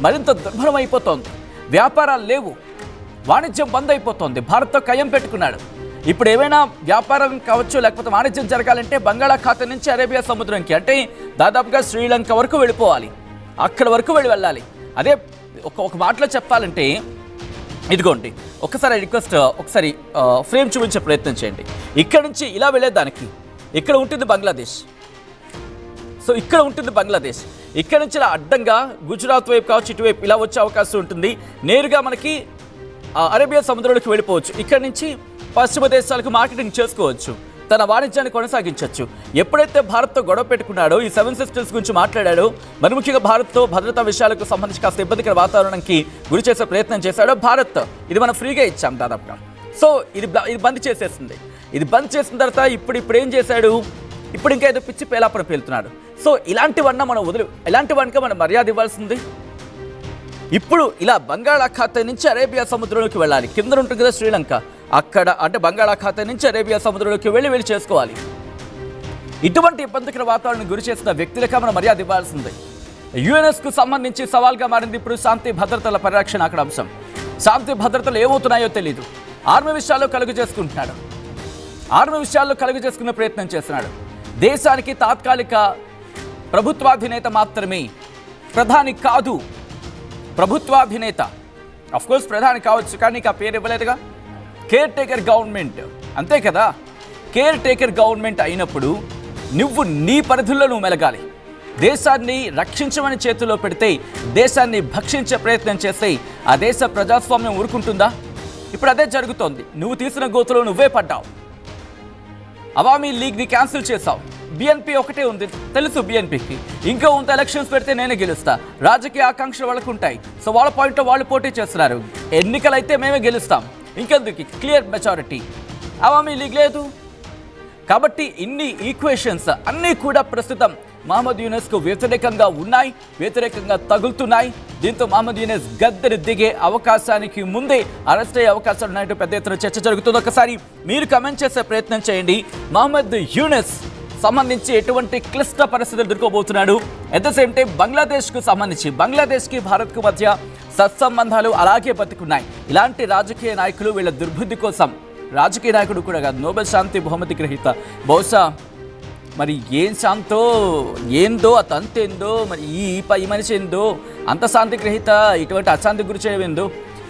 మరింత దుర్భరం అయిపోతోంది. వ్యాపారాలు లేవు, వాణిజ్యం బంద్ అయిపోతుంది. భారత్తో కయ్యం పెట్టుకున్నాడు. ఇప్పుడు ఏమైనా వ్యాపారం కావచ్చు, లేకపోతే వాణిజ్యం జరగాలంటే బంగాళాఖాతం నుంచి అరేబియా సముద్రంకి, అంటే దాదాపుగా శ్రీలంక వరకు వెళ్ళిపోవాలి. అక్కడ వరకు వెళ్ళాలి. అదే ఒక మాటలో చెప్పాలంటే, ఇదిగోండి ఒకసారి రిక్వెస్ట్, ఒకసారి ఫ్రేమ్ చూపించే ప్రయత్నం చేయండి. ఇక్కడ నుంచి ఇలా వెళ్ళేదానికి ఇక్కడ ఉంటుంది బంగ్లాదేశ్. సో ఇక్కడ ఉంటుంది బంగ్లాదేశ్. ఇక్కడ నుంచి ఇలా అడ్డంగా గుజరాత్ వైపు కావచ్చు, ఇటువైపు ఇలా వచ్చే అవకాశం ఉంటుంది. నేరుగా మనకి అరేబియా సముద్రంలోకి వెళ్ళిపోవచ్చు. ఇక్కడ నుంచి పశ్చిమ దేశాలకు మార్కెటింగ్ చేసుకోవచ్చు, తన వాణిజ్యాన్ని కొనసాగించవచ్చు. ఎప్పుడైతే భారత్తో గొడవ పెట్టుకున్నాడో, ఈ 7 సిస్టర్స్ గురించి మాట్లాడాడో, మరి ముఖ్యంగా భారత్తో భద్రతా విషయాలకు సంబంధించి కాస్త ఇబ్బందికర వాతావరణానికి గురి చేసే ప్రయత్నం చేశాడో, భారత్ ఇది మనం ఫ్రీగా ఇచ్చాం దాదాపుగా. సో ఇది బంద్ చేసేసింది. ఇది బంద్ చేసిన తర్వాత ఇప్పుడు ఏం చేశాడు? ఇప్పుడు ఇంకా ఏదో పిచ్చి పేలాపన పేలుతున్నాడు. సో ఇలాంటివన్నా మనం ఇలాంటివన్నీ మనం మర్యాద ఇవ్వాల్సింది. ఇప్పుడు ఇలా బంగాళాఖాతం నుంచి అరేబియా సముద్రంలోకి వెళ్ళాలి. కింద ఉంటుంది కదా శ్రీలంక, అక్కడ అంటే బంగాళాఖాతం నుంచి అరేబియా సముద్రంలోకి వెళ్ళి చేసుకోవాలి. ఇటువంటి ఇబ్బందికర వాతావరణం గురి చేసిన వ్యక్తులకే మనం మర్యాద ఇవ్వాల్సిందే. యుఎన్ఎస్కు సంబంధించి సవాల్గా మారింది ఇప్పుడు శాంతి భద్రతల పరిరక్షణ. అక్కడ అంశం శాంతి భద్రతలు ఏమవుతున్నాయో తెలియదు. ఆర్మీ విషయాల్లో కలుగు చేసుకునే ప్రయత్నం చేస్తున్నాడు. దేశానికి తాత్కాలిక ప్రభుత్వాధినేత మాత్రమే, ప్రధాని కాదు. ప్రభుత్వాధినేత అఫ్కోర్స్ ప్రధాని కావచ్చు, కానీ ఆ పేరు ఇవ్వలేదుగా. కేర్ టేకర్ గవర్నమెంట్, అంతే కదా. కేర్ టేకర్ గవర్నమెంట్ అయినప్పుడు నువ్వు నీ పరిధుల్లో నువ్వు మెలగాలి. దేశాన్ని రక్షించమని చేతిలో పెడితే, దేశాన్ని భక్షించే ప్రయత్నం చేస్తే ఆ దేశ ప్రజాస్వామ్యం ఊరుకుంటుందా? ఇప్పుడు అదే జరుగుతోంది. నువ్వు తీసిన గోతులో నువ్వే పడ్డావు. అవామీ లీగ్ని క్యాన్సిల్ చేశావు. బిఎన్పి ఒకటే ఉంది తెలుసు. బిఎన్పికి ఇంకా ఉంత ఎలక్షన్స్ పెడితే నేనే గెలుస్తా, రాజకీయ ఆకాంక్షలు వాళ్ళకు ఉంటాయి. సో వాళ్ళ పాయింట్లో వాళ్ళు పోటీ చేస్తున్నారు. ఎన్నికలైతే మేమే గెలుస్తాం, ఇంకెందుకు క్లియర్ మెజారిటీ. అవామీ లీగ్ లేదు కాబట్టి ఇన్ని ఈక్వేషన్స్ అన్నీ కూడా ప్రస్తుతం మహమ్మద్ యూనస్కు వ్యతిరేకంగా ఉన్నాయి, వ్యతిరేకంగా తగులుతున్నాయి. దీంతో మహమ్మద్ యూనస్ గద్దెని దిగే అవకాశానికి ముందే అరెస్ట్ అయ్యే అవకాశాలు ఉన్నాయంటూ పెద్ద ఎత్తున చర్చ జరుగుతుంది. ఒకసారి మీరు కమెంట్ చేసే ప్రయత్నం చేయండి. మహమ్మద్ యూనస్ సంబంధించి ఎటువంటి క్లిష్ట పరిస్థితులు ఎదుర్కోబోతున్నాడు? అట్ ద సేమ్ టైం బంగ్లాదేశ్కు సంబంధించి బంగ్లాదేశ్కి భారత్కు మధ్య సత్సంబంధాలు అలాగే బతుకున్నాయి. ఇలాంటి రాజకీయ నాయకులు వీళ్ళ దుర్బుద్ధి కోసం, రాజకీయ నాయకుడు కూడా కాదు, నోబెల్ శాంతి బహుమతి గ్రహీత, బహుశా మరి ఏం శాంతో ఏందో అతంతేందో, మరి ఈ మనిషి ఏందో అంత శాంతి గ్రహీత ఇటువంటి అశాంతి గురి చేయడం ఏందో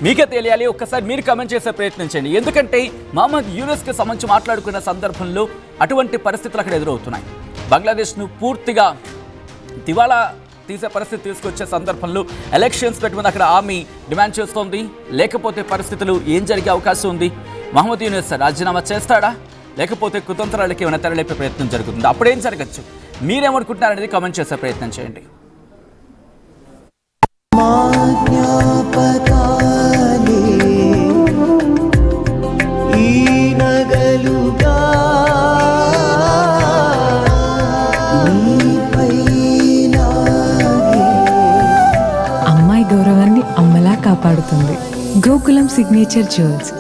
మీకే తెలియాలి. ఒక్కసారి మీరు కమెంట్ చేసే ప్రయత్నం చేయండి. ఎందుకంటే మహమ్మద్ యూనస్కి సంబంధించి మాట్లాడుకున్న సందర్భంలో అటువంటి పరిస్థితులు అక్కడ ఎదురవుతున్నాయి. బంగ్లాదేశ్ను పూర్తిగా దివాళా తీసే పరిస్థితి తీసుకొచ్చే సందర్భంలో ఎలక్షన్స్ పెట్టుకుని అక్కడ ఆర్మీ డిమాండ్ చేస్తోంది. లేకపోతే పరిస్థితులు ఏం జరిగే అవకాశం ఉంది? మహమ్మద్ యూనస్ రాజీనామా చేస్తాడా, లేకపోతే కుతంత్రాలకి ఏమైనా తెరలేపే ప్రయత్నం జరుగుతుంది? అప్పుడేం జరగచ్చు? మీరేమనుకుంటున్నారనేది కామెంట్ చేసే ప్రయత్నం చేయండి. అమ్మాయి గౌరవాన్ని అమ్మలా కాపాడుతుంది గోకులం సిగ్నేచర్ జ్యువెల్స్.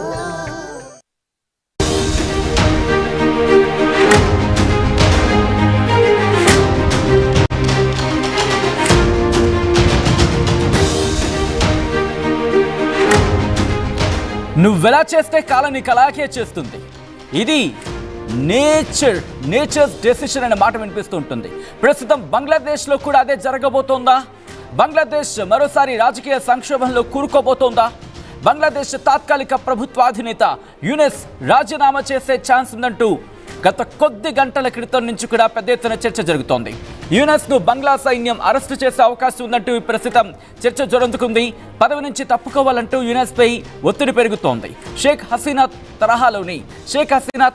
నువ్వెలా చేస్తే కాలం నీకు అలాగే చేస్తుంది. ఇది నేచర్స్ డెసిషన్ అనే మాట వినిపిస్తూ ఉంటుంది. ప్రస్తుతం బంగ్లాదేశ్లో కూడా అదే జరగబోతోందా? బంగ్లాదేశ్ మరోసారి రాజకీయ సంక్షోభంలో కూరుకోబోతోందా? బంగ్లాదేశ్ తాత్కాలిక ప్రభుత్వాధినేత యూనస్ రాజీనామా చేసే ఛాన్స్ ఉందంటూ గత కొద్ది గంటల క్రితం నుంచి కూడా పెద్ద ఎత్తున చర్చ జరుగుతోంది. యూనస్ను బంగ్లా సైన్యం అరెస్టు చేసే అవకాశం ఉందంటూ ప్రస్తుతం చర్చ జరుగుతుంది. పదవి నుంచి తప్పుకోవాలంటూ యూనస్పై ఒత్తిడి పెరుగుతోంది. షేక్ హసీనా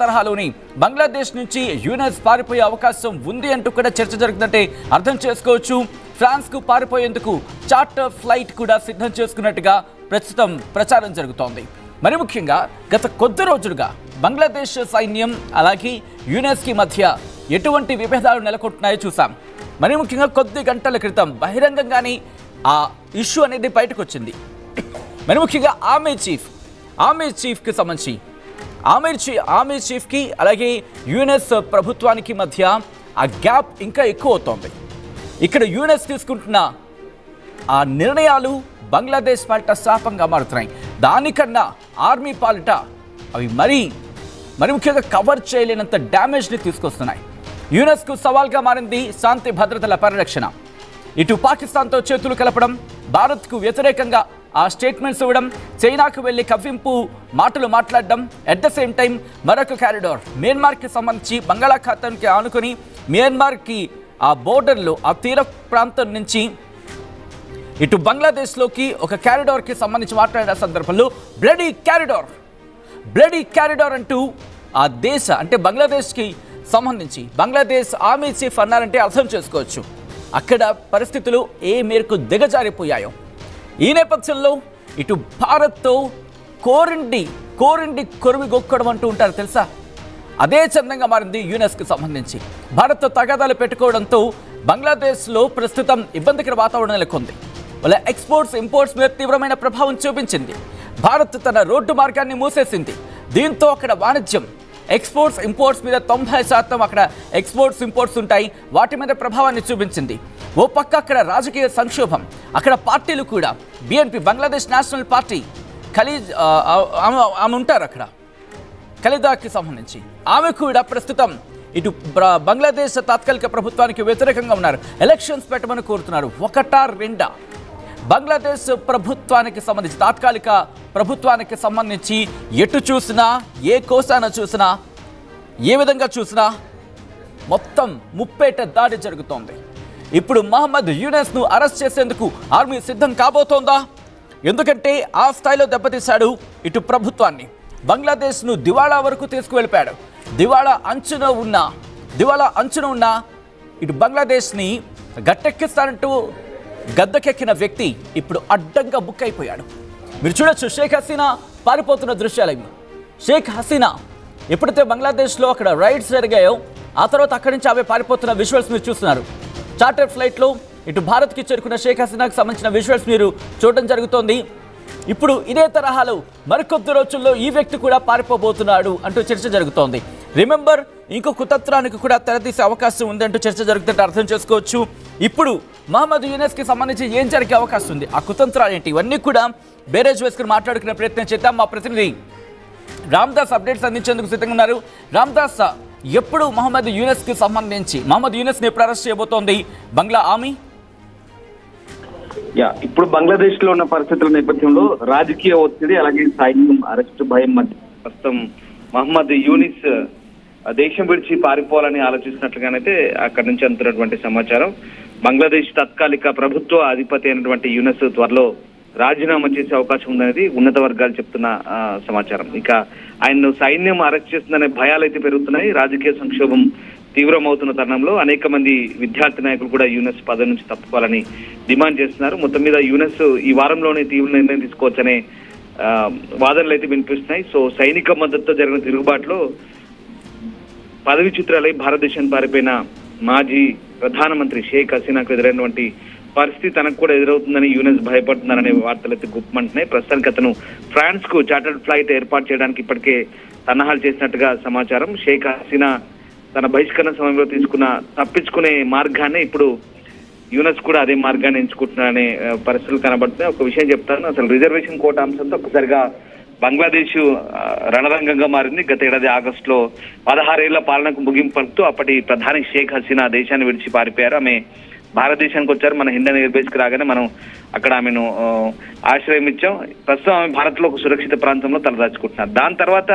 తరహాలోని బంగ్లాదేశ్ నుంచి యూనస్ పారిపోయే అవకాశం ఉంది అంటూ కూడా చర్చ జరుగుతుందంటే అర్థం చేసుకోవచ్చు. ఫ్రాన్స్కు పారిపోయేందుకు చార్టర్ ఫ్లైట్ కూడా సిద్ధం చేసుకున్నట్టుగా ప్రస్తుతం ప్రచారం జరుగుతోంది. మరి ముఖ్యంగా గత కొద్ది రోజులుగా బంగ్లాదేశ్ సైన్యం అలాగే యూనస్కి మధ్య ఎటువంటి విభేదాలు నెలకొంటున్నాయో చూసాం. మరి ముఖ్యంగా కొద్ది గంటల క్రితం బహిరంగంగానే ఆ ఇష్యూ అనేది బయటకు వచ్చింది. మరి ముఖ్యంగా ఆర్మీ చీఫ్కి సంబంధించి ఆర్మీ చీఫ్కి అలాగే యూనస్ ప్రభుత్వానికి మధ్య ఆ గ్యాప్ ఇంకా ఎక్కువ అవుతోంది. ఇక్కడ యూనస్ తీసుకుంటున్న ఆ నిర్ణయాలు బంగ్లాదేశ్ పాలిట శాపంగా మారుతున్నాయి. దానికన్నా ఆర్మీ పాలిట అవి మరి ముఖ్యంగా కవర్ చేయలేనంత డ్యామేజ్ని తీసుకొస్తున్నాయి. యునెస్కు సవాల్గా మారింది శాంతి భద్రతల పరిరక్షణ. ఇటు పాకిస్తాన్తో చేతులు కలపడం, భారత్కు వ్యతిరేకంగా ఆ స్టేట్మెంట్స్ ఇవ్వడం, చైనాకు వెళ్ళి కవ్వింపు మాటలు మాట్లాడడం, అట్ ద సేమ్ టైం మరొక కారిడార్ మయన్మార్కి సంబంధించి బంగాళాఖాతానికి ఆనుకొని మయన్మార్కి ఆ బోర్డర్లో ఆ తీర ప్రాంతం నుంచి ఇటు బంగ్లాదేశ్లోకి ఒక కారిడార్కి సంబంధించి మాట్లాడిన సందర్భంలో బ్లడీ క్యారిడార్ అంటూ ఆ దేశ అంటే బంగ్లాదేశ్కి సంబంధించి బంగ్లాదేశ్ ఆర్మీ చీఫ్ అన్నారంటే అర్థం చేసుకోవచ్చు అక్కడ పరిస్థితులు ఏ మేరకు దిగజారిపోయాయో. ఈ నేపథ్యంలో ఇటు భారత్తో కోరిండి కొరివి గొక్కడం అంటూ ఉంటారు తెలుసా, అదే చందంగా మారింది యునెస్కు సంబంధించి. భారత్తో తగాదాలు పెట్టుకోవడంతో బంగ్లాదేశ్లో ప్రస్తుతం ఇబ్బందికర వాతావరణం నెలకొంది. వాళ్ళ ఎక్స్పోర్ట్స్ ఇంపోర్ట్స్ మీద తీవ్రమైన ప్రభావం చూపించింది. భారత్ తన రోడ్డు మార్గాన్ని మూసేసింది. దీంతో అక్కడ వాణిజ్యం ఎక్స్పోర్ట్స్ ఇంపోర్ట్స్ మీద 90% అక్కడ ఎక్స్పోర్ట్స్ ఇంపోర్ట్స్ ఉంటాయి, వాటి మీద ప్రభావాన్ని చూపించింది. ఓ పక్క అక్కడ రాజకీయ సంక్షోభం, అక్కడ పార్టీలు కూడా బిఎన్పి బంగ్లాదేశ్ నేషనల్ పార్టీ ఆమె ఉంటారు అక్కడ ఖలీదాకి సంబంధించి, ఆమె కూడా ప్రస్తుతం ఇటు బంగ్లాదేశ్ తాత్కాలిక ప్రభుత్వానికి వ్యతిరేకంగా ఉన్నారు. ఎలక్షన్స్ పెట్టమని కోరుతున్నారు. ఒకటా రెండా బంగ్లాదేశ్ ప్రభుత్వానికి సంబంధించి తాత్కాలిక ప్రభుత్వానికి సంబంధించి ఎటు చూసినా ఏ కోసాన చూసినా ఏ విధంగా చూసినా మొత్తం ముప్పేట దాడి జరుగుతోంది. ఇప్పుడు మహమ్మద్ యూనెస్ను అరెస్ట్ చేసేందుకు ఆర్మీ సిద్ధం కాబోతోందా? ఎందుకంటే ఆ స్థాయిలో దెబ్బతీశాడు ఇటు ప్రభుత్వాన్ని, బంగ్లాదేశ్ను దివాళా వరకు తీసుకువెళ్ళిపోయాడు. దివాళా అంచున ఉన్న ఇటు బంగ్లాదేశ్ని గట్టెక్కిస్తానంటూ గద్దెకెక్కిన వ్యక్తి ఇప్పుడు అడ్డంగా బుక్ అయిపోయాడు. మీరు చూడొచ్చు షేక్ హసీనా పారిపోతున్న దృశ్యాలు ఇవి. షేక్ హసీనా ఎప్పుడైతే బంగ్లాదేశ్లో అక్కడ రైడ్స్ జరిగాయో ఆ తర్వాత అక్కడి నుంచి ఆమె పారిపోతున్న విజువల్స్ మీరు చూస్తున్నారు. చార్టర్ ఫ్లైట్లో ఇటు భారత్కి చేరుకున్న షేక్ హసీనాకు సంబంధించిన విజువల్స్ మీరు చూడడం జరుగుతోంది. ఇప్పుడు ఇదే తరహాలో మరికొద్ది రోజుల్లో ఈ వ్యక్తి కూడా పారిపోబోతున్నాడు అంటూ చర్చ జరుగుతోంది. రిమెంబర్, ఇంకో కుతంత్రానికి కూడా తెరతీసే అవకాశం ఉందంటూ చర్చ జరుగుతుంటే అర్థం చేసుకోవచ్చు. ఇప్పుడు మహమ్మద్ యూనెస్కి సంబంధించి ఏం జరిగే అవకాశం ఉంది, ఆ కుతంత్రాలు ఏంటి, ఇవన్నీ కూడా బేరేజ్ వేసుకుని మాట్లాడుకునే ప్రయత్నం చేద్దాం. మా ప్రతినిధి రామ్దాస్ అప్డేట్స్ అందించేందుకు సిద్ధంగా ఉన్నారు. రామ్దాస్, ఎప్పుడు మహమ్మద్ యూనెస్కి సంబంధించి మహమ్మద్ యూనెస్ని ఎప్పుడు అరెస్ట్ చేయబోతోంది బంగ్లా ఆర్మీ? ఇప్పుడు బంగ్లాదేశ్ లో ఉన్న పరిస్థితుల నేపథ్యంలో రాజకీయ ఒత్తిడి అలాగే సైన్యం అరెస్టు భయం మధ్య ప్రస్తుతం మహమ్మద్ యూనిస్ దేశం విడిచి పారిపోవాలని ఆలోచిస్తున్నట్లుగానైతే అక్కడి నుంచి అందుతున్నటువంటి సమాచారం. బంగ్లాదేశ్ తాత్కాలిక ప్రభుత్వ అధిపతి అయినటువంటి యూనస్ త్వరలో రాజీనామా చేసే అవకాశం ఉందనేది ఉన్నత వర్గాలు చెప్తున్న సమాచారం. ఇక ఆయన్ను సైన్యం అరెస్ట్ చేస్తుందనే భయాలు అయితే పెరుగుతున్నాయి. రాజకీయ సంక్షోభం తీవ్రమవుతున్న తరుణంలో అనేక మంది విద్యార్థి నాయకులు కూడా యూనస్ పదవి నుంచి తప్పుకోవాలని డిమాండ్ చేస్తున్నారు. మొత్తం మీద యూనస్ ఈ వారంలోనే తీవ్ర నిర్ణయం తీసుకోవచ్చనే వాదనలు అయితే వినిపిస్తున్నాయి. సో సైనిక మద్దతుతో జరిగిన తిరుగుబాటులో పదవి చిత్రాలై భారతదేశానికి పారిపోయిన మాజీ ప్రధానమంత్రి షేక్ హసీనాకు ఎదురైనటువంటి పరిస్థితి తనకు కూడా ఎదురవుతుందని యూనస్ భయపడుతున్నారనే వార్తలు అయితే గుప్పమంటున్నాయి. ప్రస్తుతానికి అతను ఫ్రాన్స్ కు చార్టర్డ్ ఫ్లైట్ ఏర్పాటు చేయడానికి ఇప్పటికే సన్నాహాలు చేసినట్టుగా సమాచారం. షేక్ హసీనా తన బహిష్కరణ సమయంలో తప్పించుకునే మార్గాన్ని ఇప్పుడు యూనస్ కూడా అదే మార్గాన్ని ఎంచుకుంటున్నారనే పరిస్థితులు కనబడుతున్నాయి. ఒక విషయం చెప్తాను, అసలు రిజర్వేషన్ కోట అంశంతో ఒక్కసారిగా బంగ్లాదేశ్ రణరంగంగా మారింది. గత ఏడాది ఆగస్టులో 16 ఏళ్ల పాలనకు ముగింపు పలుకుతూ అప్పటి ప్రధాని షేక్ హసీనా దేశాన్ని విడిచి పారిపోయారు. ఆమె భారతదేశానికి వచ్చారు. మన హిందన్ ఎయిర్ బేస్ కి రాగానే మనం అక్కడ ఆమెను ఆశ్రయం ఇచ్చాం. ప్రస్తుతం ఆమె భారత్ లో ఒక సురక్షిత ప్రాంతంలో తలదాచుకుంటున్నారు. దాని తర్వాత